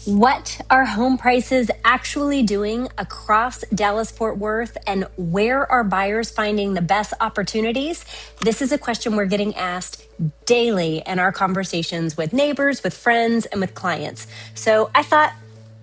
What are home prices actually doing across Dallas-Fort Worth, and where are buyers finding the best opportunities? This is a question we're getting asked daily in our conversations with neighbors, with friends, and with clients. So I thought,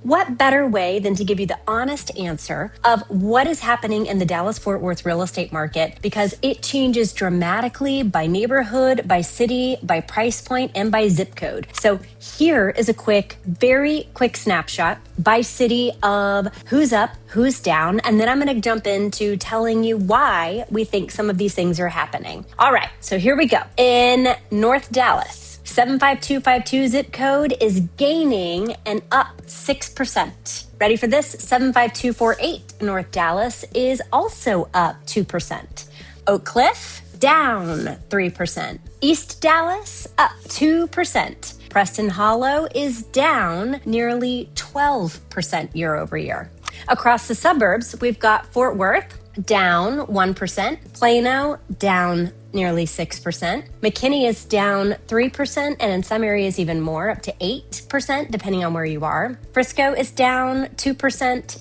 what better way than to give you the honest answer of what is happening in the Dallas-Fort Worth real estate market, because it changes dramatically by neighborhood, by city, by price point, and by zip code. So here is a very quick snapshot by city of who's up, who's down, and then I'm going to jump into telling you why we think some of these things are happening. All right, so here we go. In North Dallas, 75252 zip code is gaining and up 6%. Ready for this? 75248 North Dallas is also up 2%. Oak Cliff down 3%. East Dallas up 2%. Preston Hollow is down nearly 12% year over year. Across the suburbs, we've got Fort Worth down 1%, Plano down nearly 6%, McKinney is down 3%, and in some areas even more, up to 8%, depending on where you are. Frisco is down 2%,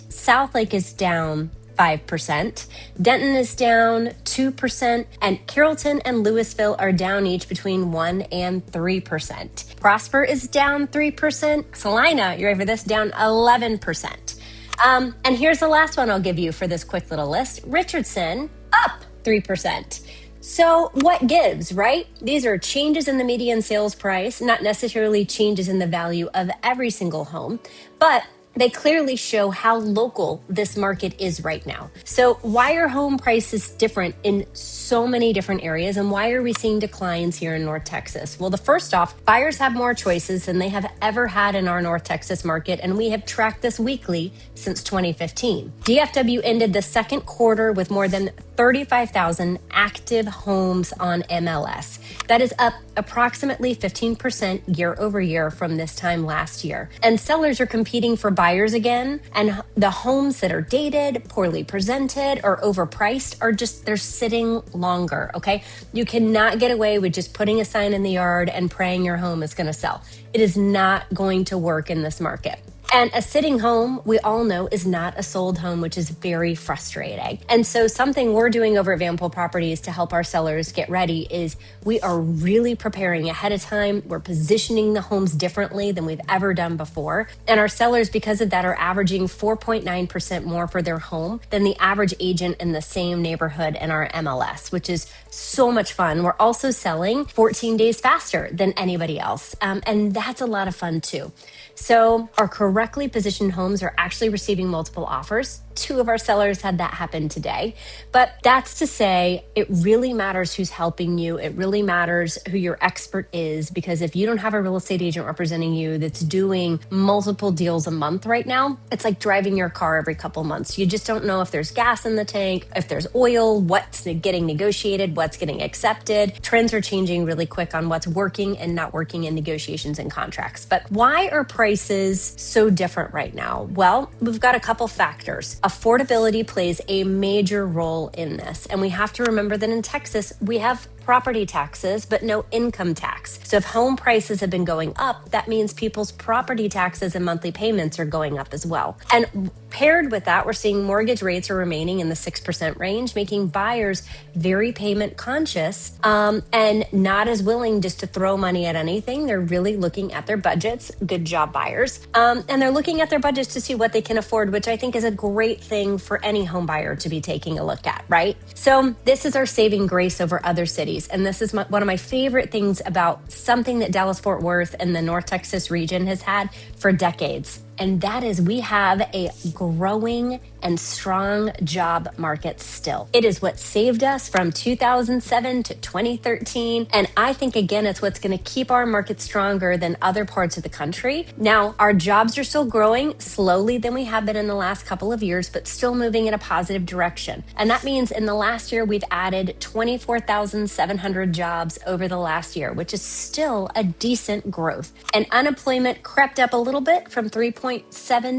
Southlake is down 5%, Denton is down 2%, and Carrollton and Louisville are down each between 1% and 3%. Prosper is down 3%, Salina, you ready for this, down 11%. And here's the last one I'll give you for this quick little list. Richardson, up 3%. So what gives, right? These are changes in the median sales price, not necessarily changes in the value of every single home, but they clearly show how local this market is right now. So why are home prices different in so many different areas, and why are we seeing declines here in North Texas? Well, the first off, buyers have more choices than they have ever had in our North Texas market, and we have tracked this weekly since 2015. DFW ended the second quarter with more than 35,000 active homes on MLS. That is up approximately 15% year over year from this time last year. And sellers are competing for buyers again, and the homes that are dated, poorly presented, or overpriced are they're sitting longer, okay? You cannot get away with just putting a sign in the yard and praying your home is gonna sell. It is not going to work in this market. And a sitting home, we all know, is not a sold home, which is very frustrating. And so something we're doing over at Van Poole Properties to help our sellers get ready is we are really preparing ahead of time. We're positioning the homes differently than we've ever done before. And our sellers, because of that, are averaging 4.9% more for their home than the average agent in the same neighborhood in our MLS, which is so much fun. We're also selling 14 days faster than anybody else. And that's a lot of fun too. So our correctly positioned homes are actually receiving multiple offers. 2 of our sellers had that happen today. But that's to say, it really matters who's helping you. It really matters who your expert is, because if you don't have a real estate agent representing you that's doing multiple deals a month right now, it's like driving your car every couple months. You just don't know if there's gas in the tank, if there's oil, what's getting negotiated, what's getting accepted. Trends are changing really quick on what's working and not working in negotiations and contracts. But why are prices so different right now? Well, we've got a couple factors. Affordability plays a major role in this. And we have to remember that in Texas, we have property taxes, but no income tax. So if home prices have been going up, that means people's property taxes and monthly payments are going up as well. And paired with that, we're seeing mortgage rates are remaining in the 6% range, making buyers very payment conscious and not as willing just to throw money at anything. They're really looking at their budgets. Good job, buyers. And they're looking at their budgets to see what they can afford, which I think is a great thing for any home buyer to be taking a look at, right? So this is our saving grace over other cities. And this is one of my favorite things about something that Dallas-Fort Worth and the North Texas region has had for decades. And that is, we have a growing and strong job market still. It is what saved us from 2007 to 2013. And I think, again, it's what's going to keep our market stronger than other parts of the country. Now, our jobs are still growing slowly than we have been in the last couple of years, but still moving in a positive direction. And that means in the last year, we've added 24,700 jobs over the last year, which is still a decent growth. And unemployment crept up a little bit from 3.7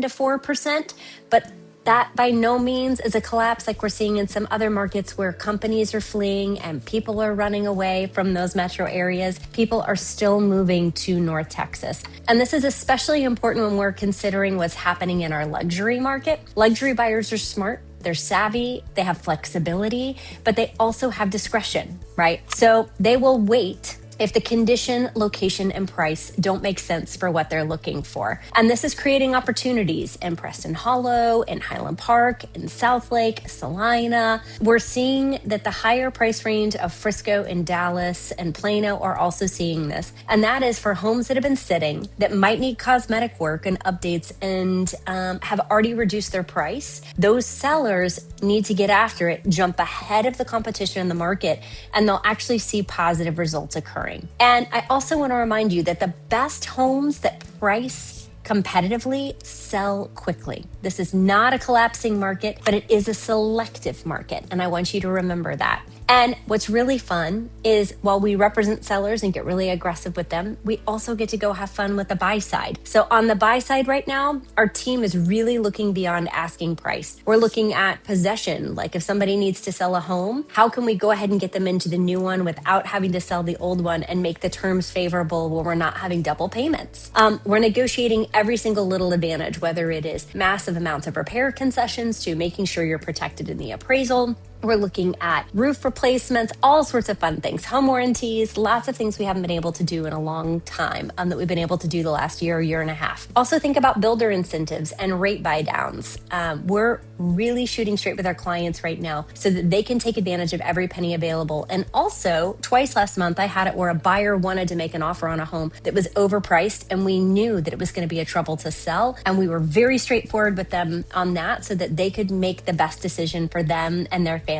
to 4%, but That by no means is a collapse like we're seeing in some other markets where companies are fleeing and people are running away from those metro areas. People are still moving to North Texas. And this is especially important when we're considering what's happening in our luxury market. Luxury buyers are smart. They're savvy, they have flexibility, but they also have discretion, right? So they will wait if the condition, location, and price don't make sense for what they're looking for. And this is creating opportunities in Preston Hollow, in Highland Park, in Southlake, Salina. We're seeing that the higher price range of Frisco and Dallas and Plano are also seeing this. And that is for homes that have been sitting, that might need cosmetic work and updates and have already reduced their price. Those sellers need to get after it, jump ahead of the competition in the market, and they'll actually see positive results occur. And I also want to remind you that the best homes that price competitively sell quickly. This is not a collapsing market, but it is a selective market. And I want you to remember that. And what's really fun is while we represent sellers and get really aggressive with them, we also get to go have fun with the buy side. So on the buy side right now, our team is really looking beyond asking price. We're looking at possession. Like if somebody needs to sell a home, how can we go ahead and get them into the new one without having to sell the old one and make the terms favorable where we're not having double payments? We're negotiating every single little advantage, whether it is massive amounts of repair concessions to making sure you're protected in the appraisal. We're looking at roof replacements, all sorts of fun things, home warranties, lots of things we haven't been able to do in a long time that we've been able to do the last year and a half. Also think about builder incentives and rate buy downs. We're really shooting straight with our clients right now so that they can take advantage of every penny available. And also twice last month, I had it where a buyer wanted to make an offer on a home that was overpriced and we knew that it was going to be a trouble to sell. And we were very straightforward with them on that so that they could make the best decision for them and their family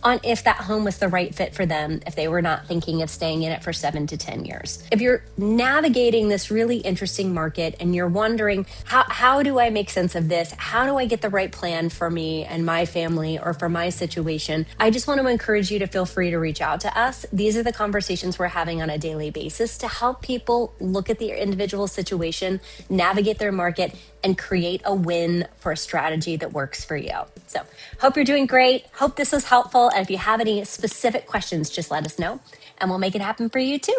on if that home was the right fit for them, if they were not thinking of staying in it for 7 to 10 years. If you're navigating this really interesting market and you're wondering, how do I make sense of this? How do I get the right plan for me and my family or for my situation? I just want to encourage you to feel free to reach out to us. These are the conversations we're having on a daily basis to help people look at their individual situation, navigate their market, and create a win for a strategy that works for you. So hope you're doing great. Hope this was helpful. And if you have any specific questions, just let us know and we'll make it happen for you too.